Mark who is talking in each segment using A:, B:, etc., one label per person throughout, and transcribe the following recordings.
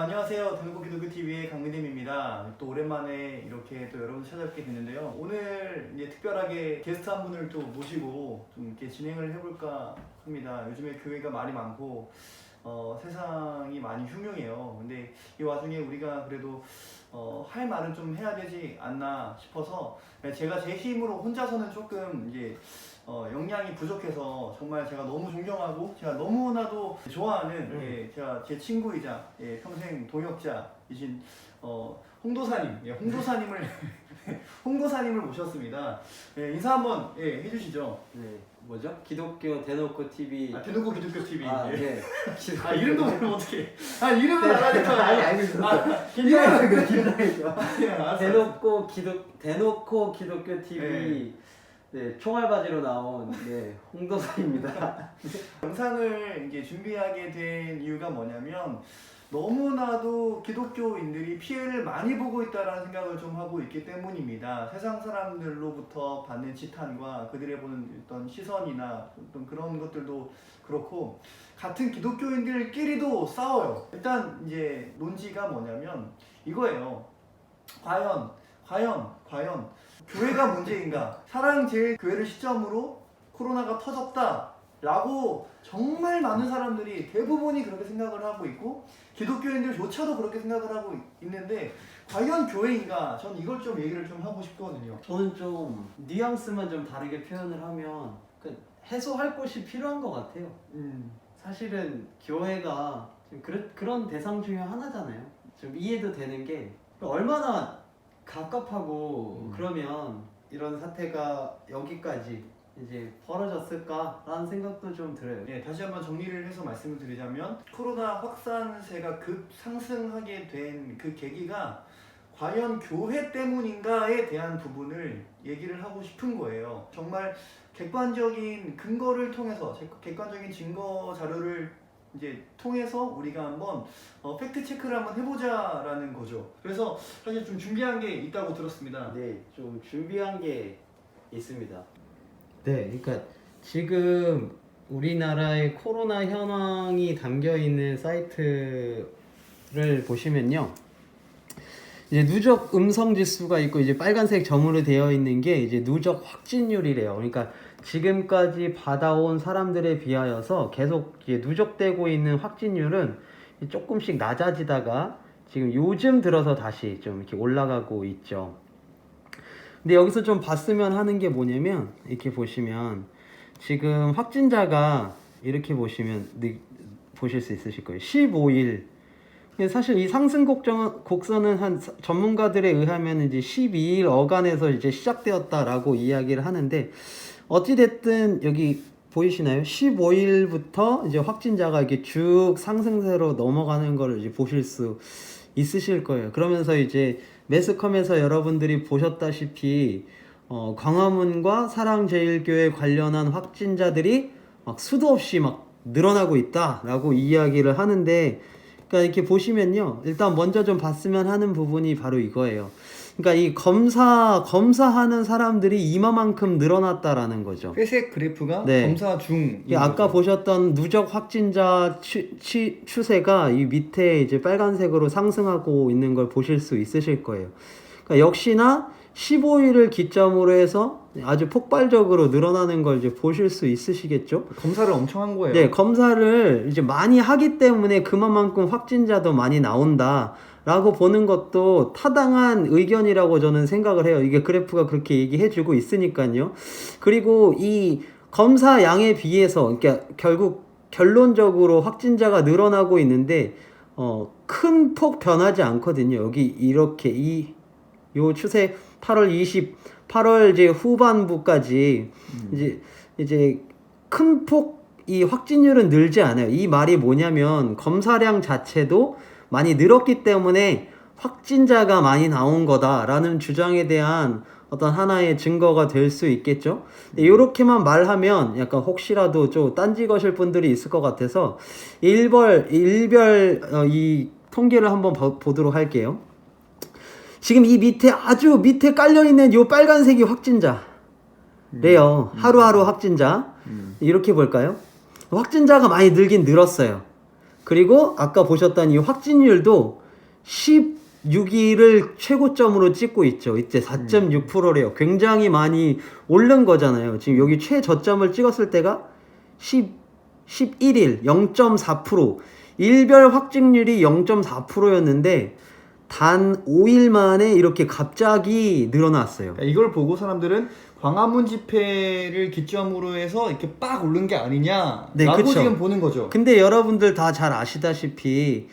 A: 안녕하세요. 대놓고 기독교TV의 강민임입니다. 또 오랜만에 이렇게 또 여러분 찾아뵙게 됐는데요. 오늘 이제 특별하게 게스트 한 분을 또 모시고 좀 이렇게 진행을 해볼까 합니다. 요즘에 교회가 말이 많고 세상이 많이 흉흉해요. 근데 이 와중에 우리가 그래도 할 말은 좀 해야 되지 않나 싶어서 제가 제 힘으로 혼자서는 조금 이제 역량이 부족해서 정말 제가 너무 존경하고 제가 너무나도 좋아하는 제가 제 친구이자 평생 동역자이신 홍도사님, 홍도사님을 홍도사님을 모셨습니다. 인사 한번 해주시죠.
B: 네, 뭐죠? 기독교 대놓고 TV.
A: 대놓고 기독교 TV.
B: 네.
A: 이름도 모르면 어떡해. 이름은 알아야겠다.
B: 아니 알겠습니다.
A: 긴장했어.
B: 대놓고 기독교 TV. 네, 총알바지로 나온 홍도사입니다.
A: 영상을 이제 준비하게 된 이유가 뭐냐면 너무나도 기독교인들이 피해를 많이 보고 있다는 생각을 좀 하고 있기 때문입니다. 세상 사람들로부터 받는 지탄과 그들의 보는 어떤 시선이나 어떤 그런 것들도 그렇고 같은 기독교인들끼리도 싸워요. 일단 이제 논지가 뭐냐면 이거예요. 과연 교회가 문제인가? 사랑제일교회를 시점으로 코로나가 터졌다 라고 정말 많은 사람들이 대부분이 그렇게 생각을 하고 있고 기독교인들조차도 그렇게 생각을 하고 있는데 과연 교회인가? 전 이걸 좀 얘기를 좀 하고 싶거든요.
B: 저는 좀 뉘앙스만 좀 다르게 표현을 하면 해소할 곳이 필요한 것 같아요. 사실은 교회가 그런 대상 중에 하나잖아요. 좀 이해도 되는 게 얼마나 갑갑하고 그러면 이런 사태가 여기까지 이제 벌어졌을까라는 생각도 좀 들어요.
A: 네, 다시 한번 정리를 해서 말씀을 드리자면 코로나 확산세가 급상승하게 된 그 계기가 과연 교회 때문인가에 대한 부분을 얘기를 하고 싶은 거예요. 정말 객관적인 근거를 통해서 객관적인 증거 자료를 이제 통해서 우리가 한번 팩트 체크를 한번 해보자라는 거죠. 그래서 사실 좀 준비한 게 있다고 들었습니다.
B: 네, 좀 준비한 게 있습니다. 네, 그러니까 지금 우리나라의 코로나 현황이 담겨 있는 사이트를 보시면요, 이제 누적 음성 지수가 있고 이제 빨간색 점으로 되어 있는 게 이제 누적 확진율이래요. 그러니까 지금까지 받아온 사람들에 비하여서 계속 이제 누적되고 있는 확진율은 조금씩 낮아지다가 지금 요즘 들어서 다시 좀 이렇게 올라가고 있죠. 근데 여기서 좀 봤으면 하는 게 뭐냐면 이렇게 보시면 지금 확진자가 이렇게 보시면 보실 수 있으실 거예요. 15일. 사실 이 상승 곡선은 한 전문가들에 의하면 이제 12일 어간에서 이제 시작되었다라고 이야기를 하는데 어찌됐든 여기 보이시나요? 15일부터 이제 확진자가 이렇게 쭉 상승세로 넘어가는 거를 이제 보실 수 있으실 거예요. 그러면서 이제 매스컴에서 여러분들이 보셨다시피 광화문과 사랑제일교회 관련한 확진자들이 막 수도 없이 막 늘어나고 있다라고 이야기를 하는데, 그러니까 이렇게 보시면요, 일단 먼저 좀 봤으면 하는 부분이 바로 이거예요. 그러니까 이 검사하는 사람들이 이만큼 늘어났다라는 거죠.
A: 회색 그래프가
B: 네.
A: 검사 중.
B: 아까 보셨던 누적 확진자 추세가 이 밑에 이제 빨간색으로 상승하고 있는 걸 보실 수 있으실 거예요. 그러니까 역시나 15일을 기점으로 해서 아주 폭발적으로 늘어나는 걸 이제 보실 수 있으시겠죠?
A: 검사를 엄청 한 거예요.
B: 네, 검사를 이제 많이 하기 때문에 그만큼 확진자도 많이 나온다 라고 보는 것도 타당한 의견이라고 저는 생각을 해요. 이게 그래프가 그렇게 얘기해주고 있으니까요. 그리고 이 검사 양에 비해서, 그러니까 결국 결론적으로 확진자가 늘어나고 있는데 큰 폭 변하지 않거든요. 여기 이렇게 요 추세 8월 이제 후반부까지 이제 큰 폭 이 확진율은 늘지 않아요. 이 말이 뭐냐면 검사량 자체도 많이 늘었기 때문에 확진자가 많이 나온 거다라는 주장에 대한 어떤 하나의 증거가 될 수 있겠죠. 이렇게만 말하면 약간 혹시라도 좀 딴지 거실 분들이 있을 것 같아서 일별 이 통계를 한번 보도록 할게요. 지금 이 밑에 아주 밑에 깔려있는 이 빨간색이 확진자래요. 하루하루 확진자. 이렇게 볼까요? 확진자가 많이 늘긴 늘었어요. 그리고 아까 보셨던 이 확진율도 16일을 최고점으로 찍고 있죠. 이때 4.6%래요. 굉장히 많이 오른 거잖아요. 지금 여기 최저점을 찍었을 때가 11일 0.4%, 일별 확진율이 0.4%였는데 단 5일 만에 이렇게 갑자기 늘어났어요.
A: 이걸 보고 사람들은 광화문 집회를 기점으로 해서 이렇게 빡 오른 게 아니냐라고
B: 네, 그쵸.
A: 지금 보는 거죠.
B: 근데 여러분들 다 잘 아시다시피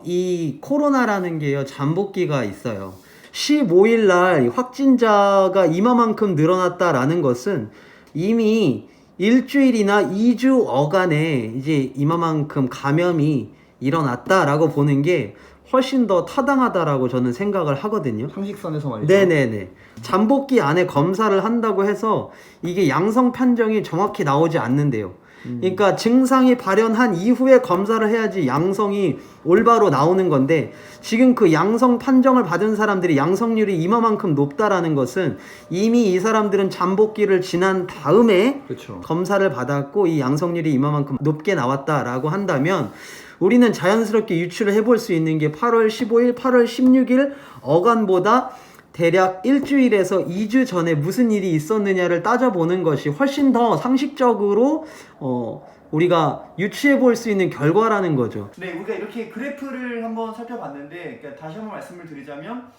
B: 이 코로나라는 게요, 잠복기가 있어요. 15일 날 확진자가 이만큼 늘어났다라는 것은 이미 일주일이나 2주 어간에 이제 이만큼 감염이 일어났다라고 보는 게 훨씬 더 타당하다라고 저는 생각을 하거든요.
A: 상식선에서 말이죠.
B: 네네네. 잠복기 안에 검사를 한다고 해서 이게 양성 판정이 정확히 나오지 않는데요. 그러니까 증상이 발현한 이후에 검사를 해야지 양성이 올바로 나오는 건데, 지금 그 양성 판정을 받은 사람들이 양성률이 이만큼 높다라는 것은 이미 이 사람들은 잠복기를 지난 다음에
A: 그렇죠.
B: 검사를 받았고 이 양성률이 이만큼 높게 나왔다라고 한다면 우리는 자연스럽게 유추를 해볼 수 있는 게 8월 15일, 8월 16일 어간보다 대략 일주일에서 2주 전에 무슨 일이 있었느냐를 따져보는 것이 훨씬 더 상식적으로 우리가 유추해 볼 수 있는 결과라는 거죠.
A: 네, 우리가 이렇게 그래프를 한번 살펴봤는데, 그러니까 다시 한번 말씀을 드리자면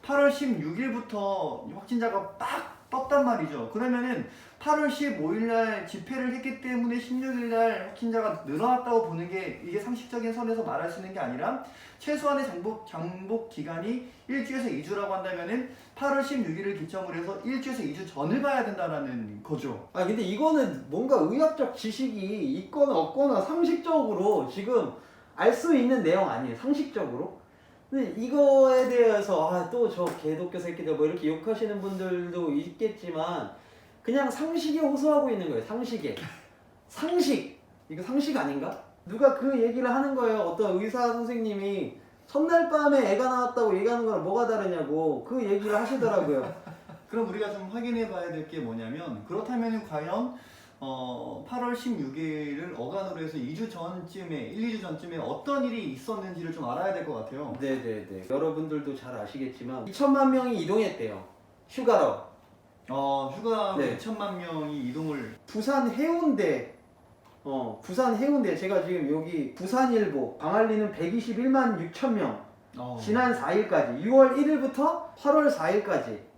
A: 8월 16일부터 확진자가 빡 떴단 말이죠. 그러면은 8월 15일 날 집회를 했기 때문에 16일 날 확진자가 늘어났다고 보는 게, 이게 상식적인 선에서 말할 수 있는 게 아니라 최소한의 잠복 기간이 1주에서 2주라고 한다면은 8월 16일을 기점으로 해서 1주에서 2주 전을 봐야 된다라는 거죠.
B: 아 근데 이거는 뭔가 의학적 지식이 있거나 없거나 상식적으로 지금 알 수 있는 내용 아니에요. 상식적으로. 근데 이거에 대해서 또 저 개독교 새끼들 뭐 이렇게 욕하시는 분들도 있겠지만 그냥 상식에 호소하고 있는 거예요. 상식에. 상식. 이거 상식 아닌가? 누가 그 얘기를 하는 거예요. 어떤 의사 선생님이 첫날 밤에 애가 나왔다고 얘기하는 거랑 뭐가 다르냐고 그 얘기를 하시더라고요.
A: 그럼 우리가 좀 확인해 봐야 될 게 뭐냐면, 그렇다면 과연 8월 16일을 어간으로 해서 2주 전쯤에, 1, 2주 전쯤에 어떤 일이 있었는지를 좀 알아야 될 것 같아요.
B: 네네네. 여러분들도 잘 아시겠지만 2천만 명이 이동했대요. 휴가로.
A: 휴가로
B: 네.
A: 2천만 명이 이동을.
B: 부산 해운대. 부산 해운대. 제가 지금 여기 부산일보 광안리는 121만 6천 명. 지난 4일까지 6월 1일부터 8월 4일까지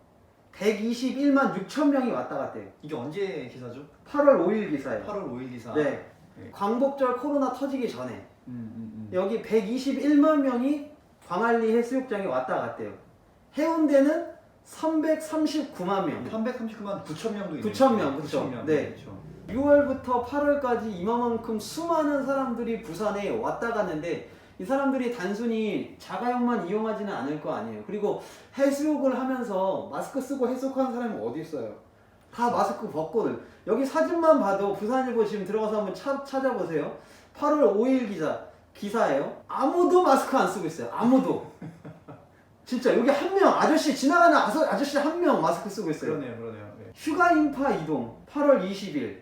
B: 121만 6천 명이 왔다 갔대요.
A: 이게 언제 기사죠?
B: 8월 5일 기사예요.
A: 8월 5일 기사.
B: 네.
A: 네.
B: 광복절 코로나 터지기 전에 여기 121만 명이 광안리 해수욕장에 왔다 갔대요. 해운대는 339만 명.
A: 339만 9천 명도 있네요.
B: 9천 명, 그쵸?
A: 9천 명.
B: 네.
A: 그쵸.
B: 6월부터 8월까지 이만큼 수많은 사람들이 부산에 왔다 갔는데 이 사람들이 단순히 자가용만 이용하지는 않을 거 아니에요. 그리고 해수욕을 하면서 마스크 쓰고 해수욕하는 사람이 어디 있어요? 다 마스크 벗거든. 여기 사진만 봐도 부산일보 지금 들어가서 한번 찾아보세요. 8월 5일 기사예요. 아무도 마스크 안 쓰고 있어요. 아무도. 진짜 여기 한 명, 아저씨 지나가는 아저씨 한 명 마스크 쓰고 있어요.
A: 그러네요. 네.
B: 휴가 인파 이동 8월 20일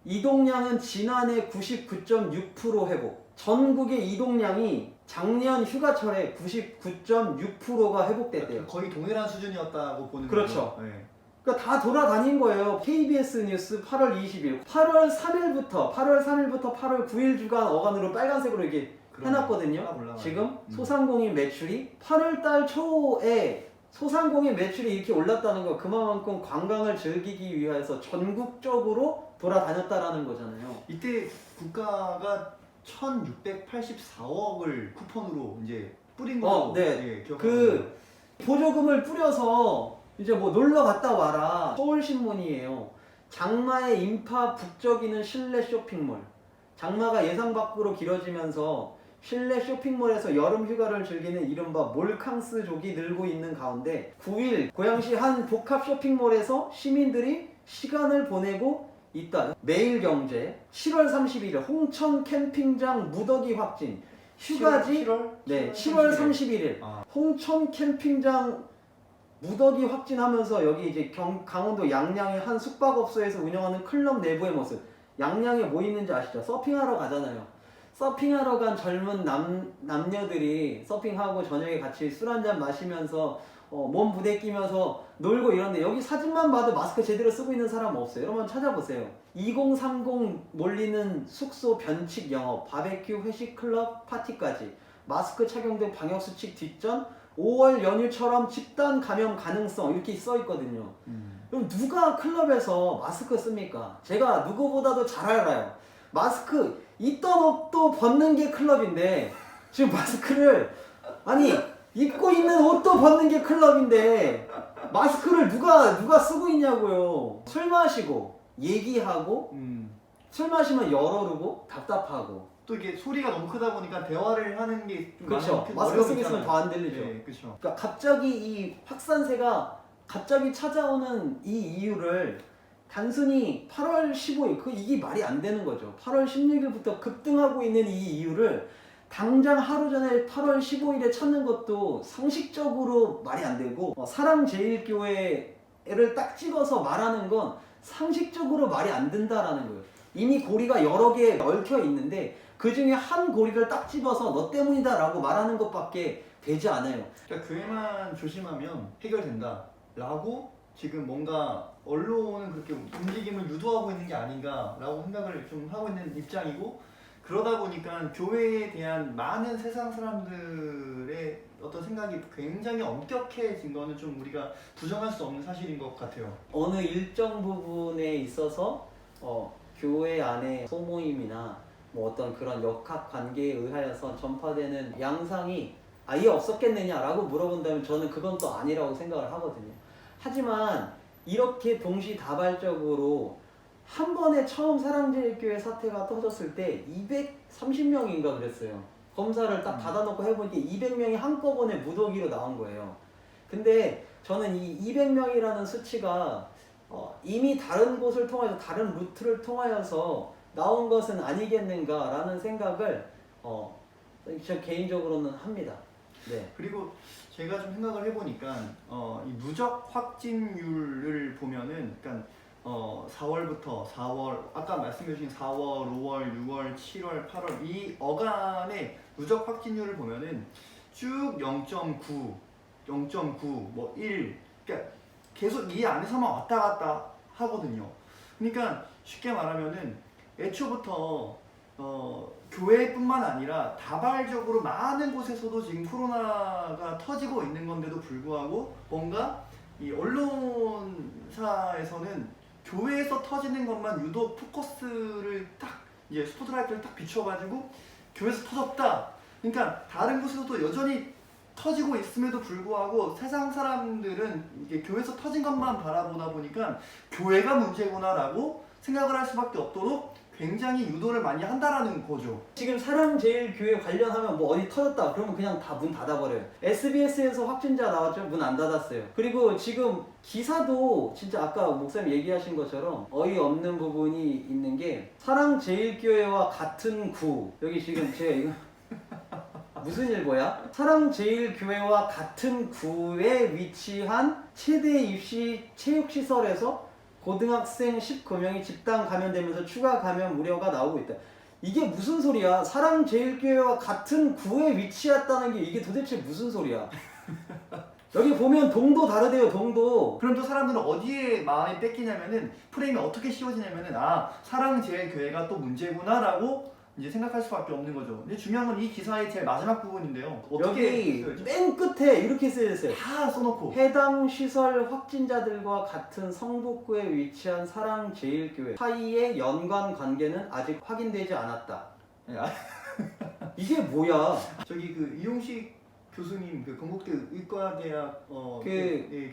B: 이동량은 지난해 99.6% 회복. 전국의 이동량이 작년 휴가철에 99.6%가 회복됐대요.
A: 거의 동일한 수준이었다고 보는
B: 그렇죠.
A: 거죠. 네.
B: 그러니까 다 돌아다닌 거예요. KBS 뉴스 8월 20일 8월 3일부터 8월 9일 주간 어간으로 빨간색으로 이게 해놨거든요. 지금 소상공인 매출이 8월달 초에 소상공인 매출이 이렇게 올랐다는 거 그만큼 관광을 즐기기 위해서 전국적으로 돌아다녔다라는 거잖아요.
A: 이때 국가가 1,684억을 쿠폰으로 이제 뿌린 걸로
B: 네.
A: 기억합니다.
B: 그 보조금을 뿌려서 이제 뭐 놀러 갔다 와라. 서울신문이에요. 장마의 인파 북적이는 실내 쇼핑몰. 장마가 예상 밖으로 길어지면서 실내 쇼핑몰에서 여름 휴가를 즐기는 이른바 몰캉스족이 늘고 있는 가운데 9일 고양시 한 복합 쇼핑몰에서 시민들이 시간을 보내고 있다. 매일경제 7월 31일 홍천 캠핑장 무더기 확진. 휴가지 7월 31일 홍천 캠핑장 무더기 확진하면서 여기 이제 강원도 양양의 한 숙박업소에서 운영하는 클럽 내부의 모습. 양양에 뭐 있는지 아시죠? 서핑하러 가잖아요.
C: 서핑하러 간 젊은 남녀들이 서핑하고 저녁에 같이 술 한잔 마시면서 몸 부대끼면서 놀고 이런데 여기 사진만 봐도 마스크 제대로 쓰고 있는 사람 없어요. 여러분 찾아보세요. 2030 몰리는 숙소 변칙 영업, 바베큐 회식 클럽 파티까지 마스크 착용 등 방역수칙 뒷전 5월 연휴처럼 집단 감염 가능성 이렇게 써 있거든요. 그럼 누가 클럽에서 마스크 씁니까? 제가 누구보다도 잘 알아요. 마스크 있던 옷도 벗는 게 클럽인데 지금 마스크를 아니 입고 있는 옷도 벗는 게 클럽인데 마스크를 누가 쓰고 있냐고요. 술 마시고 얘기하고 술 마시면 열어르고 답답하고
A: 또 이게 소리가 너무 크다 보니까 대화를 하는 게좀
C: 그렇죠. 마스크 쓰고 있으면 더 안 들리죠.
A: 네, 그렇죠.
C: 그러니까 갑자기 이 확산세가 갑자기 찾아오는 이 이유를 단순히 8월 15일 이게 말이 안 되는 거죠. 8월 16일부터 급등하고 있는 이 이유를 당장 하루 전에 8월 15일에 찾는 것도 상식적으로 말이 안 되고 사랑제일교회를 딱 찍어서 말하는 건 상식적으로 말이 안 된다라는 거예요. 이미 고리가 여러 개 얽혀 있는데 그 중에 한 고리를 딱 집어서 너 때문이다 라고 말하는 것밖에 되지 않아요.
A: 그러니까 교회만 조심하면 해결된다 라고 지금 뭔가 언론은 그렇게 움직임을 유도하고 있는 게 아닌가라고 생각을 좀 하고 있는 입장이고, 그러다 보니까 교회에 대한 많은 세상 사람들의 어떤 생각이 굉장히 엄격해진 거는 좀 우리가 부정할 수 없는 사실인 것 같아요.
C: 어느 일정 부분에 있어서 교회 안에 소모임이나 뭐 어떤 그런 역학 관계에 의하여서 전파되는 양상이 아예 없었겠느냐라고 물어본다면 저는 그건 또 아니라고 생각을 하거든요. 하지만 이렇게 동시다발적으로 한 번에 처음 사랑제일교회 사태가 터졌을 때 230명인가 그랬어요. 검사를 딱 닫아놓고 해보니까 200명이 한꺼번에 무더기로 나온 거예요. 근데 저는 이 200명이라는 수치가 이미 다른 곳을 통해서 다른 루트를 통하여서 나온 것은 아니겠는가라는 생각을 저 개인적으로는 합니다. 네.
A: 그리고 제가 좀 생각을 해보니까 이 누적 확진율을 보면은, 그러니까 4월 아까 말씀해주신 4월, 5월, 6월, 7월, 8월 이 어간의 누적 확진율을 보면은 쭉 0.9, 0.9, 뭐 1, 그러니까 계속 이 안에서만 왔다 갔다 하거든요. 그러니까 쉽게 말하면은 애초부터 교회뿐만 아니라 다발적으로 많은 곳에서도 지금 코로나가 터지고 있는 건데도 불구하고 뭔가 이 언론사에서는 교회에서 터지는 것만 유독 포커스를 딱 이제 스포트라이트를 딱 비춰가지고 교회에서 터졌다. 그러니까 다른 곳에서도 여전히 터지고 있음에도 불구하고 세상 사람들은 이게 교회에서 터진 것만 바라보다 보니까 교회가 문제구나라고 생각을 할 수밖에 없도록 굉장히 유도를 많이 한다라는 거죠.
C: 지금 사랑제일교회 관련하면 뭐 어디 터졌다 그러면 그냥 다 문 닫아버려요. SBS에서 확진자 나왔죠? 문 안 닫았어요. 그리고 지금 기사도 진짜 아까 목사님 얘기하신 것처럼 어이없는 부분이 있는 게 사랑제일교회와 같은 구, 여기 지금 제가 이거 무슨 일보야? 사랑제일교회와 같은 구에 위치한 최대 입시 체육시설에서 고등학생 19명이 집단 감염되면서 추가 감염 우려가 나오고 있다. 이게 무슨 소리야? 사랑제일교회와 같은 구에 위치했다는 게 이게 도대체 무슨 소리야? 여기 보면 동도 다르대요. 동도.
A: 그럼 또 사람들은 어디에 마음이 뺏기냐면은 프레임이 어떻게 씌워지냐면은 사랑제일교회가 또 문제구나라고 이제 생각할 수밖에 없는 거죠. 근데 중요한 건 이 기사의 제일 마지막 부분인데요.
C: 여기
A: 쓰여있죠?
C: 맨 끝에 이렇게 쓰여있어요.
A: 다 써놓고
C: 해당 시설 확진자들과 같은 성북구에 위치한 사랑제일교회 사이의 연관 관계는 아직 확인되지 않았다. 이게 뭐야?
A: 저기 그 이용식 교수님, 그 건국대 의과대학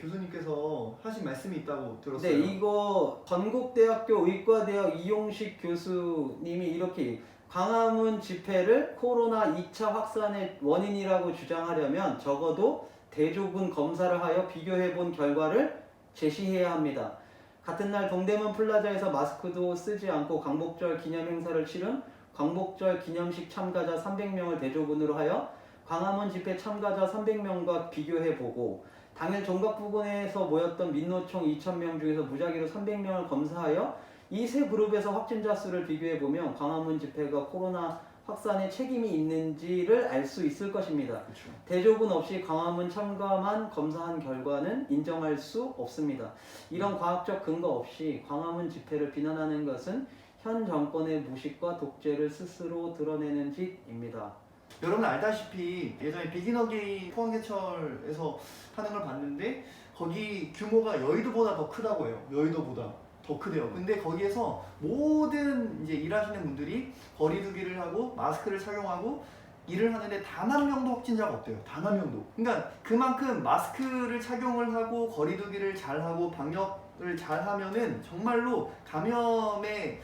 A: 교수님께서 하신 말씀이 있다고 들었어요.
C: 네, 이거 건국대학교 의과대학 이용식 교수님이 이렇게 광화문 집회를 코로나 2차 확산의 원인이라고 주장하려면 적어도 대조군 검사를 하여 비교해본 결과를 제시해야 합니다. 같은 날 동대문 플라자에서 마스크도 쓰지 않고 광복절 기념행사를 치른 광복절 기념식 참가자 300명을 대조군으로 하여 광화문 집회 참가자 300명과 비교해보고 당일 종각부근에서 모였던 민노총 2,000명 중에서 무작위로 300명을 검사하여 이 세 그룹에서 확진자 수를 비교해보면 광화문 집회가 코로나 확산에 책임이 있는지를 알 수 있을 것입니다.
A: 그렇죠.
C: 대조군 없이 광화문 참가만 검사한 결과는 인정할 수 없습니다. 이런 과학적 근거 없이 광화문 집회를 비난하는 것은 현 정권의 무식과 독재를 스스로 드러내는 짓입니다.
A: 여러분 알다시피 예전에 비기너게이 포항개철에서 하는 걸 봤는데 거기 규모가 여의도보다 더 크다고 해요. 여의도보다 더 크대요. 근데 거기에서 모든 이제 일하시는 분들이 거리두기를 하고 마스크를 착용하고 일을 하는데 단 한 명도 확진자가 없대요. 단 한 명도. 그러니까 그만큼 마스크를 착용을 하고 거리두기를 잘 하고 방역을 잘 하면은 정말로 감염에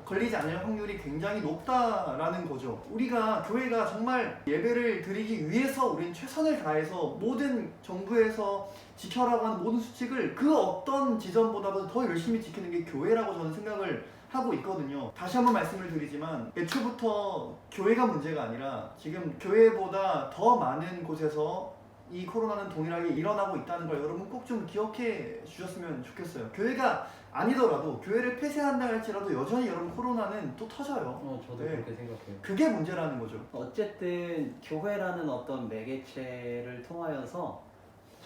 A: 걸리지 않을 확률이 굉장히 높다라는 거죠. 우리가 교회가 정말 예배를 드리기 위해서 우리는 최선을 다해서 모든 정부에서 지켜라고 하는 모든 수칙을 그 어떤 지점보다도 더 열심히 지키는 게 교회라고 저는 생각을 하고 있거든요. 다시 한번 말씀을 드리지만 애초부터 교회가 문제가 아니라 지금 교회보다 더 많은 곳에서 이 코로나는 동일하게 일어나고 있다는 걸 여러분 꼭 좀 기억해 주셨으면 좋겠어요. 교회가 아니더라도 교회를 폐쇄한다 할지라도 여전히 여러분 코로나는 또 터져요.
C: 저도
A: 네.
C: 그렇게 생각해요.
A: 그게 문제라는 거죠.
C: 어쨌든 교회라는 어떤 매개체를 통하여서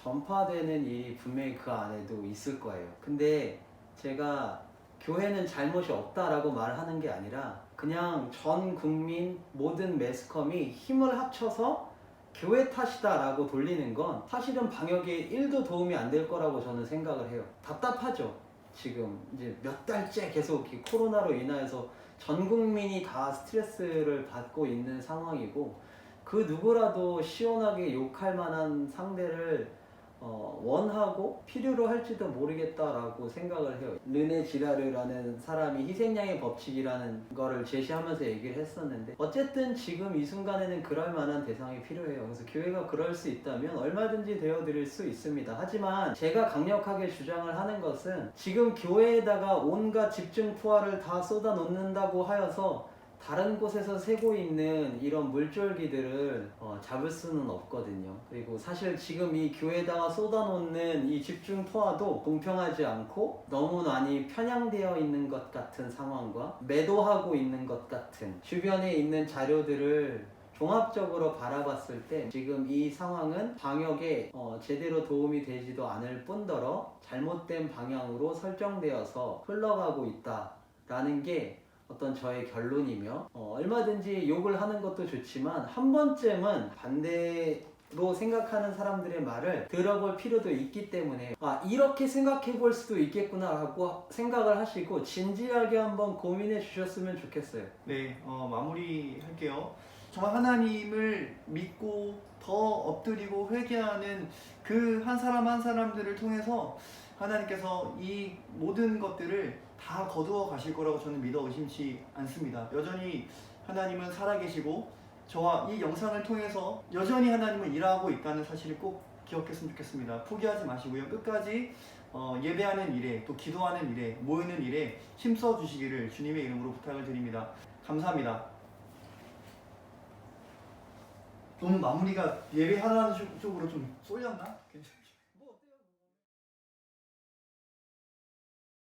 C: 전파되는 일이 분명히 그 안에도 있을 거예요. 근데 제가 교회는 잘못이 없다라고 말하는 게 아니라 그냥 전 국민 모든 매스컴이 힘을 합쳐서 교회 탓이다라고 돌리는 건 사실은 방역에 1도 도움이 안 될 거라고 저는 생각을 해요. 답답하죠. 지금 이제 몇 달째 계속 이 코로나로 인하여서 전 국민이 다 스트레스를 받고 있는 상황이고 그 누구라도 시원하게 욕할 만한 상대를 원하고 필요로 할지도 모르겠다라고 생각을 해요. 르네 지라르라는 사람이 희생양의 법칙이라는 거를 제시하면서 얘기를 했었는데 어쨌든 지금 이 순간에는 그럴 만한 대상이 필요해요. 그래서 교회가 그럴 수 있다면 얼마든지 되어드릴 수 있습니다. 하지만 제가 강력하게 주장을 하는 것은 지금 교회에다가 온갖 집중 투하를 다 쏟아 놓는다고 하여서 다른 곳에서 새고 있는 이런 물줄기들을 잡을 수는 없거든요. 그리고 사실 지금 이 교회에다가 쏟아놓는 이 집중 투하도 공평하지 않고 너무 많이 편향되어 있는 것 같은 상황과 매도하고 있는 것 같은 주변에 있는 자료들을 종합적으로 바라봤을 때 지금 이 상황은 방역에 제대로 도움이 되지도 않을 뿐더러 잘못된 방향으로 설정되어서 흘러가고 있다라는 게 어떤 저의 결론이며 얼마든지 욕을 하는 것도 좋지만 한 번쯤은 반대로 생각하는 사람들의 말을 들어볼 필요도 있기 때문에 이렇게 생각해 볼 수도 있겠구나 라고 생각을 하시고 진지하게 한번 고민해 주셨으면 좋겠어요.
A: 네, 마무리할게요. 정말 하나님을 믿고 더 엎드리고 회개하는 그 한 사람 한 사람들을 통해서 하나님께서 이 모든 것들을 다 거두어 가실 거라고 저는 믿어 의심치 않습니다. 여전히 하나님은 살아계시고 저와 이 영상을 통해서 여전히 하나님은 일하고 있다는 사실을 꼭 기억했으면 좋겠습니다. 포기하지 마시고요. 끝까지 예배하는 일에 또 기도하는 일에 모이는 일에 힘써 주시기를 주님의 이름으로 부탁을 드립니다. 감사합니다. 너무 마무리가 예배하는 쪽으로 좀 쏠렸나?